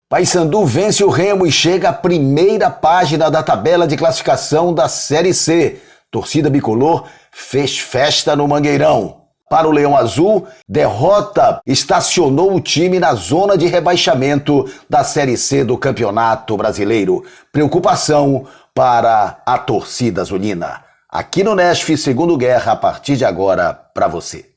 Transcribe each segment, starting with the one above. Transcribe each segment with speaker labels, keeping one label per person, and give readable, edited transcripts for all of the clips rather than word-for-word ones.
Speaker 1: Paysandu vence o Remo e chega à primeira página da tabela de classificação da Série C. Torcida bicolor fez festa no Mangueirão. Para o Leão Azul, derrota estacionou o time na zona de rebaixamento da Série C do Campeonato Brasileiro. Preocupação para a torcida azulina. Aqui no Nashville, Segundo Guerra, a partir de agora, para você.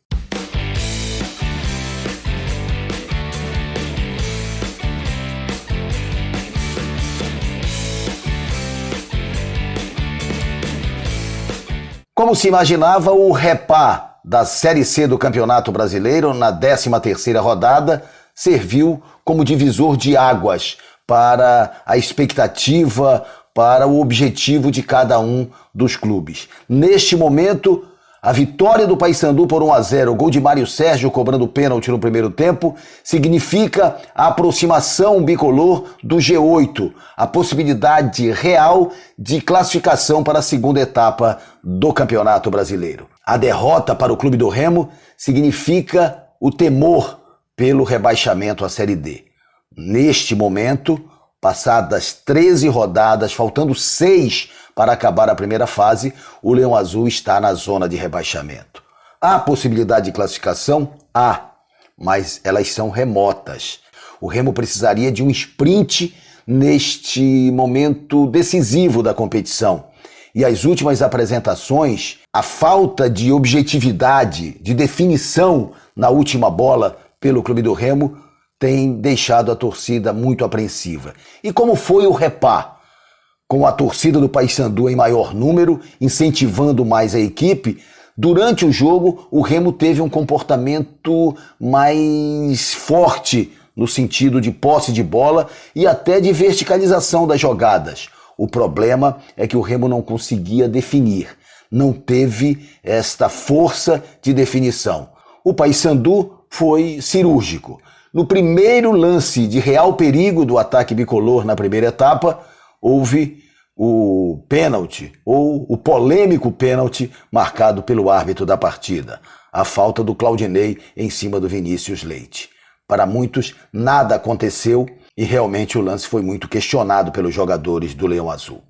Speaker 1: Como se imaginava, o Repá da Série C do Campeonato Brasileiro, na 13ª rodada, serviu como divisor de águas para a expectativa, para o objetivo de cada um dos clubes. Neste momento, a vitória do Paysandu por 1-0, gol de Mário Sérgio cobrando pênalti no primeiro tempo, significa a aproximação bicolor do G8, a possibilidade real de classificação para a segunda etapa do Campeonato Brasileiro. A derrota para o Clube do Remo significa o temor pelo rebaixamento à Série D. Neste momento, passadas 13 rodadas, faltando 6 para acabar a primeira fase, o Leão Azul está na zona de rebaixamento. Há possibilidade de classificação? Há, mas elas são remotas. O Remo precisaria de um sprint neste momento decisivo da competição. E as últimas apresentações, a falta de objetividade, de definição na última bola pelo Clube do Remo, tem deixado a torcida muito apreensiva. E como foi o Repá? Com a torcida do Paysandu em maior número, incentivando mais a equipe, durante o jogo o Remo teve um comportamento mais forte no sentido de posse de bola e até de verticalização das jogadas. O problema é que o Remo não conseguia definir, não teve esta força de definição. O Paysandu foi cirúrgico. No primeiro lance de real perigo do ataque bicolor na primeira etapa, houve o pênalti, ou o polêmico pênalti marcado pelo árbitro da partida. A falta do Claudinei em cima do Vinícius Leite. Para muitos, nada aconteceu e realmente o lance foi muito questionado pelos jogadores do Leão Azul.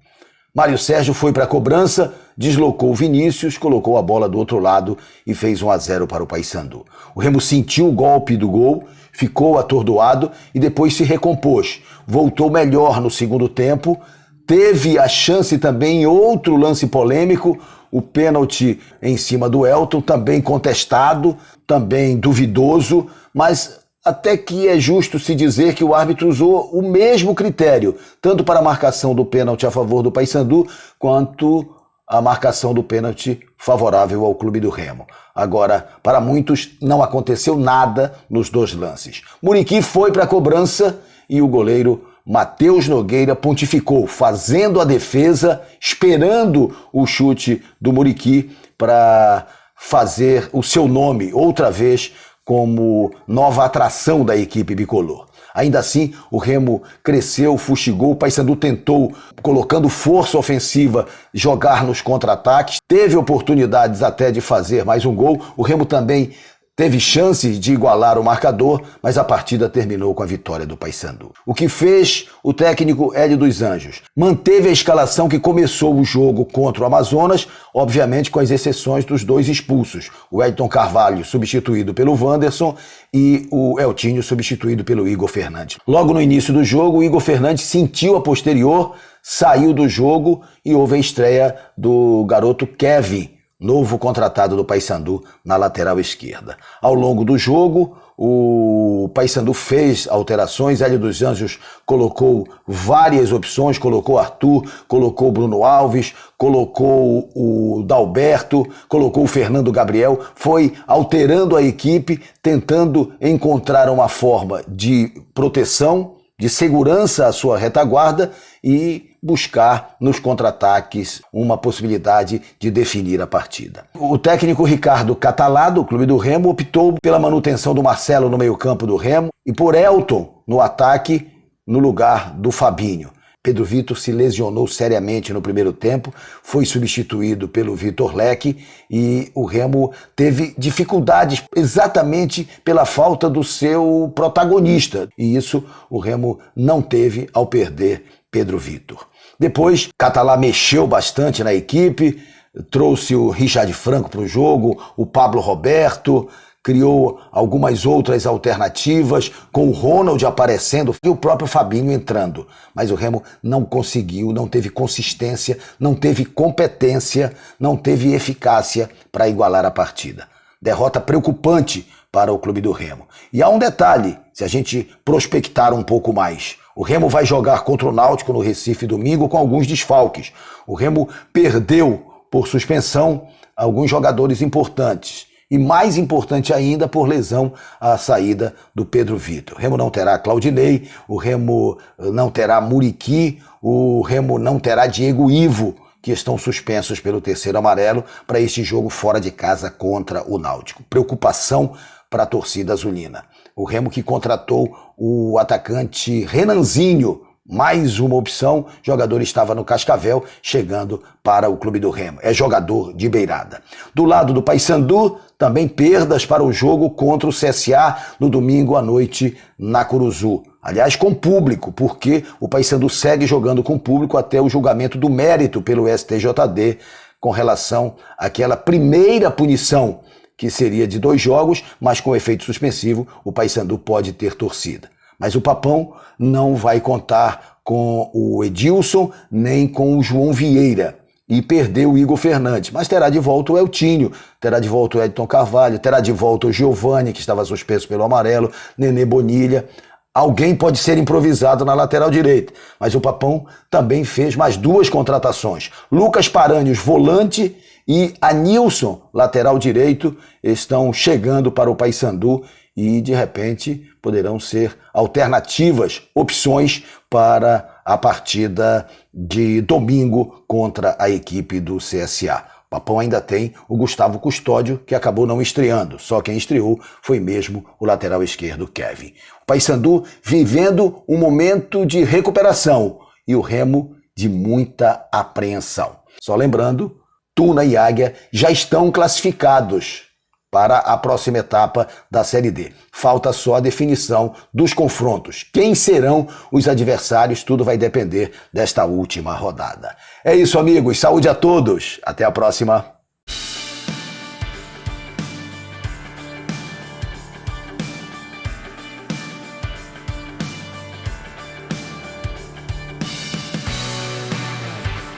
Speaker 1: Mário Sérgio foi para a cobrança, deslocou o Vinícius, colocou a bola do outro lado e fez 1-0 para o Paysandu. O Remo sentiu o golpe do gol, ficou atordoado e depois se recompôs. Voltou melhor no segundo tempo, teve a chance também em outro lance polêmico, o pênalti em cima do Elton, também contestado, também duvidoso, mas até que é justo se dizer que o árbitro usou o mesmo critério, tanto para a marcação do pênalti a favor do Paysandu, quanto a marcação do pênalti favorável ao Clube do Remo. Agora, para muitos, não aconteceu nada nos dois lances. Muriqui foi para a cobrança e o goleiro Matheus Nogueira pontificou, fazendo a defesa, esperando o chute do Muriqui para fazer o seu nome outra vez como nova atração da equipe bicolor. Ainda assim, o Remo cresceu, fustigou, o Paysandu tentou, colocando força ofensiva, jogar nos contra-ataques, teve oportunidades até de fazer mais um gol, o Remo também teve chances de igualar o marcador, mas a partida terminou com a vitória do Paysandu. O que fez o técnico Hélio dos Anjos? Manteve a escalação que começou o jogo contra o Amazonas, obviamente com as exceções dos dois expulsos. O Elton Carvalho substituído pelo Wanderson e o Eltinho substituído pelo Igor Fernandes. Logo no início do jogo, o Igor Fernandes sentiu a posterior, saiu do jogo e houve a estreia do garoto Kevin, novo contratado do Paysandu na lateral esquerda. Ao longo do jogo, o Paysandu fez alterações, Hélio dos Anjos colocou várias opções, colocou Arthur, colocou Bruno Alves, colocou o Dalberto, colocou o Fernando Gabriel, foi alterando a equipe, tentando encontrar uma forma de proteção, de segurança à sua retaguarda e buscar nos contra-ataques uma possibilidade de definir a partida. O técnico Ricardo Catalá, do Clube do Remo, optou pela manutenção do Marcelo no meio-campo do Remo e por Elton no ataque no lugar do Fabinho. Pedro Vitor se lesionou seriamente no primeiro tempo, foi substituído pelo Vitor Leque e o Remo teve dificuldades exatamente pela falta do seu protagonista. E isso o Remo não teve ao perder Pedro Vitor. Depois, Catalá mexeu bastante na equipe, trouxe o Richard Franco para o jogo, o Pablo Roberto, criou algumas outras alternativas, com o Ronald aparecendo e o próprio Fabinho entrando. Mas o Remo não conseguiu, não teve consistência, não teve competência, não teve eficácia para igualar a partida. Derrota preocupante para o clube do Remo. E há um detalhe, se a gente prospectar um pouco mais. O Remo vai jogar contra o Náutico no Recife domingo com alguns desfalques. O Remo perdeu por suspensão alguns jogadores importantes. E mais importante ainda, por lesão, a saída do Pedro Vitor. O Remo não terá Claudinei, o Remo não terá Muriqui, o Remo não terá Diego Ivo, que estão suspensos pelo terceiro amarelo para este jogo fora de casa contra o Náutico. Preocupação para a torcida azulina. O Remo que contratou o atacante Renanzinho, mais uma opção, o jogador estava no Cascavel, chegando para o clube do Remo. É jogador de beirada. Do lado do Paysandu, também perdas para o jogo contra o CSA no domingo à noite na Curuzu. Aliás, com público, porque o Paysandu segue jogando com público até o julgamento do mérito pelo STJD com relação àquela primeira punição, que seria de 2 jogos, mas com efeito suspensivo, o Paysandu pode ter torcida. Mas o Papão não vai contar com o Edilson nem com o João Vieira. E perdeu o Igor Fernandes. Mas terá de volta o Eltinho, terá de volta o Edton Carvalho, terá de volta o Giovani, que estava suspenso pelo amarelo, Nenê Bonilha. Alguém pode ser improvisado na lateral direita. Mas o Papão também fez mais 2 contratações. Lucas Paranhos, volante, e Anilson, lateral direito, estão chegando para o Paysandu e, de repente, poderão ser alternativas, opções para a partida de domingo contra a equipe do CSA. O Papão ainda tem o Gustavo Custódio, que acabou não estreando. Só quem estreou foi mesmo o lateral esquerdo, Kevin. O Paysandu vivendo um momento de recuperação e o Remo de muita apreensão. Só lembrando, Tuna e Águia já estão classificados para a próxima etapa da Série D. Falta só a definição dos confrontos. Quem serão os adversários? Tudo vai depender desta última rodada. É isso, amigos. Saúde a todos. Até a próxima.